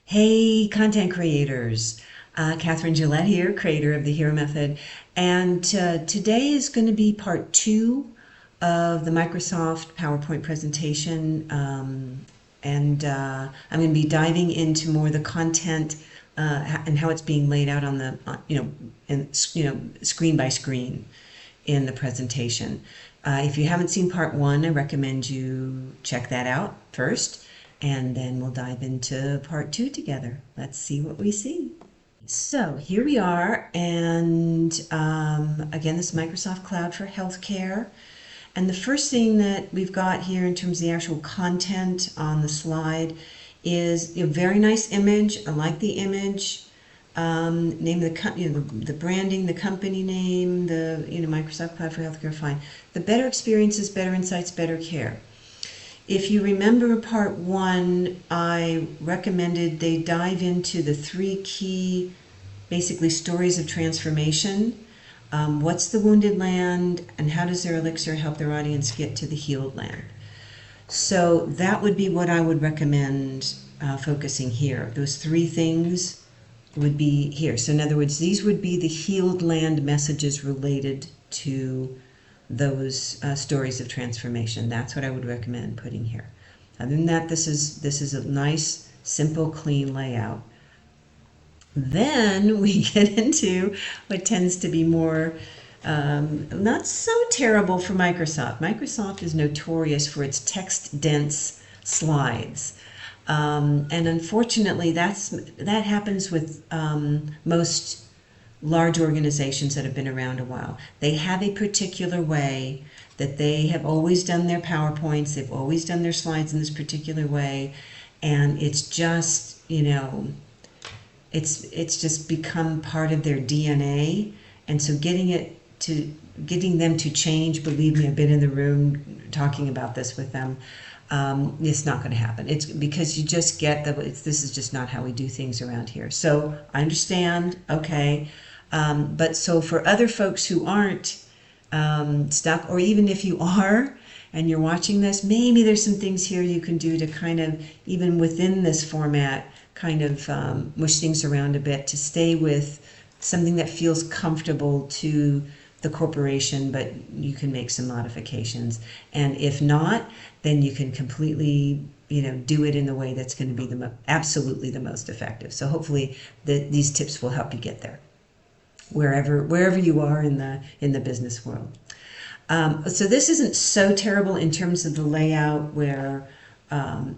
Hey, content creators. Catherine Gillette here, creator of the Hero Method. And today is going to be part two of the Microsoft PowerPoint presentation. I'm going to be diving into more the content and how it's being laid out on the, screen by screen in the presentation. If you haven't seen part one, I recommend you check that out first, and then we'll dive into part two together. Let's see what we see. So here we are, and again, this is Microsoft Cloud for Healthcare. And the first thing that we've got here in terms of the actual content on the slide is a very nice image. I like the image. Name of the company, the branding, the company name, the Microsoft Cloud for Healthcare, fine. The better experiences, better insights, better care. If you remember part one, I recommended they dive into the three key, basically, stories of transformation. What's the wounded land, and how does their elixir help their audience get to the healed land? So that would be what I would recommend focusing here. Those three things would be here. So in other words, these would be the healed land messages related to those stories of transformation. That's what I would recommend putting here. Other than that, this is a nice, simple, clean layout. Then we get into what tends to be more not so terrible for Microsoft. Microsoft is notorious for its text-dense slides. And unfortunately, that happens with most large organizations that have been around a while. They have a particular way that they have always done their PowerPoints. They've always done their slides in this particular way, and it's just it's just become part of their DNA. And so getting them to change, believe me, I've been in the room talking about this with them. It's not going to happen. It's because you just get that this is just not how we do things around here. So I understand, okay, but so for other folks who aren't stuck, or even if you are and you're watching this, maybe there's some things here you can do to kind of, even within this format, kind of mush things around a bit to stay with something that feels comfortable to the corporation, but you can make some modifications. And if not, then you can completely do it in the way that's going to be absolutely the most effective. So hopefully these tips will help you get there wherever you are in the business world. So this isn't so terrible in terms of the layout, where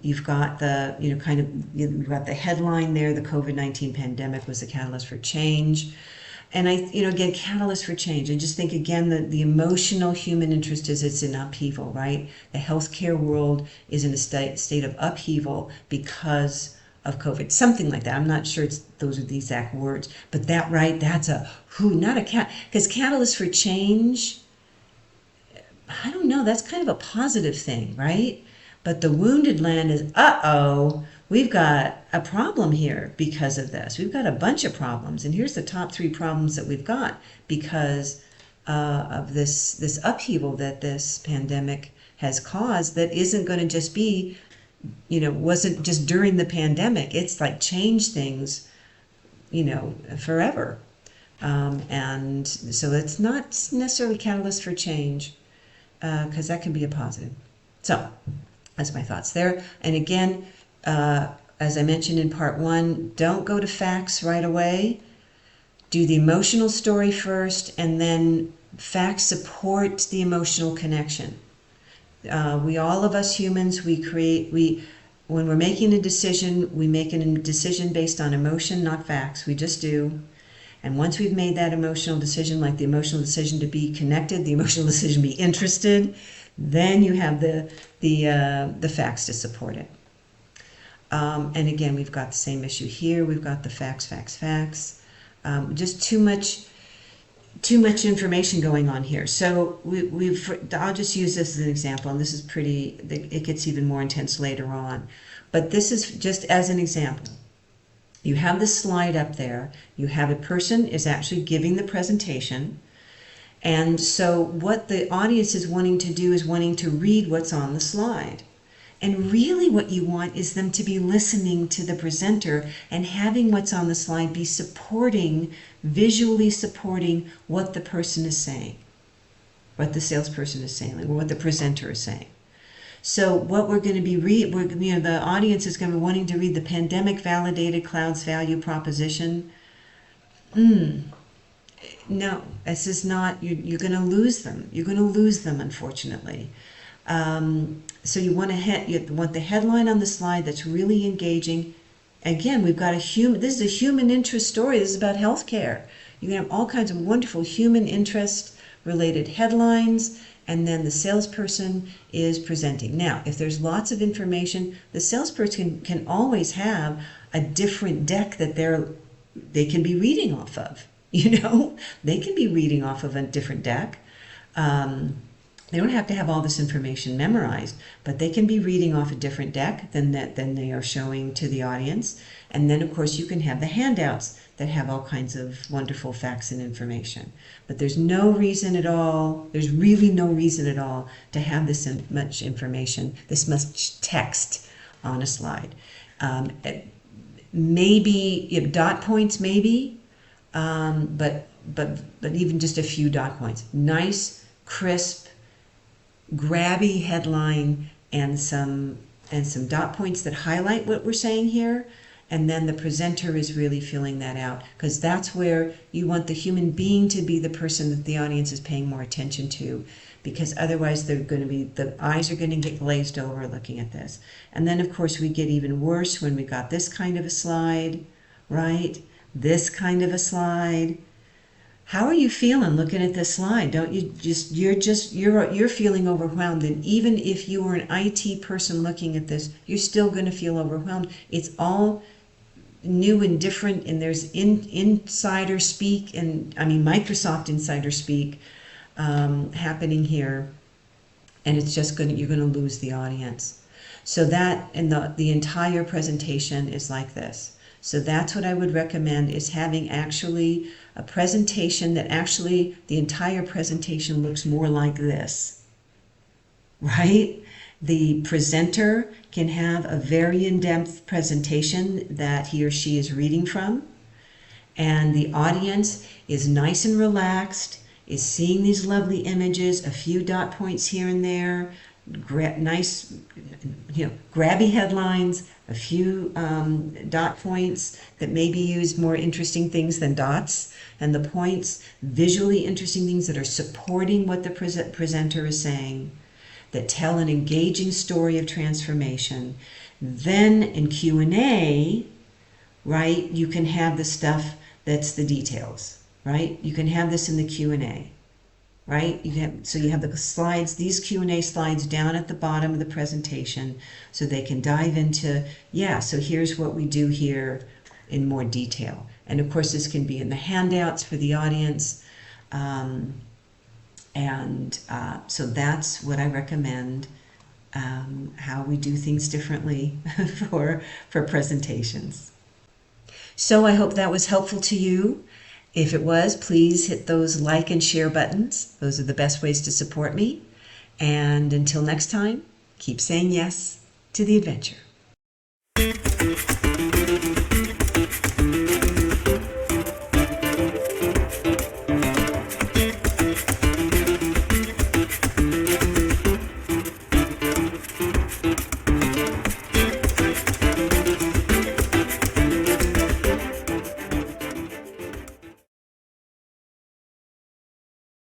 you've got you've got the headline there: the COVID-19 pandemic was the catalyst for change. And again, catalyst for change. I just think, again, the emotional human interest is it's in upheaval, right? The healthcare world is in a state of upheaval because of COVID, something like that. I'm not sure those are the exact words, but that's not a cat, because catalyst for change, I don't know, that's kind of a positive thing, right? But the wounded land is, we've got a problem here because of this. We've got a bunch of problems, and here's the top three problems that we've got because of this upheaval that this pandemic has caused, that isn't going to just be, wasn't just during the pandemic. It's like changed things, forever. And so it's not necessarily catalyst for change, because that can be a positive. So that's my thoughts there. And again, as I mentioned in part one, don't go to facts right away. Do the emotional story first, and then facts support the emotional connection. All of us humans, when we're making a decision, we make a decision based on emotion, not facts. We just do. And once we've made that emotional decision, like the emotional decision to be connected, the emotional decision to be interested, then you have the facts to support it. And again, we've got the same issue here. We've got the facts. Just too much information going on here. So I'll just use this as an example, and this is it gets even more intense later on. But this is just as an example. You have this slide up there. You have a person is actually giving the presentation. And so what the audience is wanting to do is wanting to read what's on the slide. And really what you want is them to be listening to the presenter and having what's on the slide be supporting, visually supporting what the person is saying, what the salesperson is saying, or what the presenter is saying. So what we're going to be the audience is going to be wanting to read the pandemic validated cloud's value proposition. No, this is not, you're going to lose them. You're going to lose them, unfortunately. So you want the headline on the slide that's really engaging. Again, we've got this is a human interest story. This is about healthcare. You can have all kinds of wonderful human interest related headlines, and then the salesperson is presenting. Now, if there's lots of information, the salesperson can always have a different deck that they can be reading off of. They can be reading off of a different deck. They don't have to have all this information memorized, but they can be reading off a different deck than they are showing to the audience. And then, of course, you can have the handouts that have all kinds of wonderful facts and information. But there's no reason at all, there's really no reason at all to have this much information, this much text on a slide. Maybe dot points, maybe, but even just a few dot points. Nice, crisp, grabby headline and some dot points that highlight what we're saying here, and then the presenter is really filling that out, because that's where you want the human being to be the person that the audience is paying more attention to, because otherwise the eyes are going to get glazed over looking at this. And then of course we get even worse when we got this kind of a slide, right? This kind of a slide. How are you feeling looking at this slide? Don't you you're feeling overwhelmed, and even if you were an IT person looking at this, you're still going to feel overwhelmed. It's all new and different, and there's insider speak, and Microsoft insider speak happening here, and it's just you're going to lose the audience. So that, and the entire presentation is like this. So that's what I would recommend, is having actually a presentation that actually the entire presentation looks more like this, right? The presenter can have a very in-depth presentation that he or she is reading from, and the audience is nice and relaxed, is seeing these lovely images, a few dot points here and there, nice, grabby headlines, a few dot points that maybe use more interesting things than dots, and the points, visually interesting things that are supporting what the presenter is saying, that tell an engaging story of transformation. Then in Q&A, right, you can have the stuff that's the details, right? You can have this in the Q&A. Right? So you have the slides, these Q&A slides down at the bottom of the presentation, so they can dive into, so here's what we do here in more detail. And of course this can be in the handouts for the audience. So that's what I recommend, how we do things differently for presentations. So I hope that was helpful to you. If it was, please hit those like and share buttons. Those are the best ways to support me. And until next time, keep saying yes to the adventure.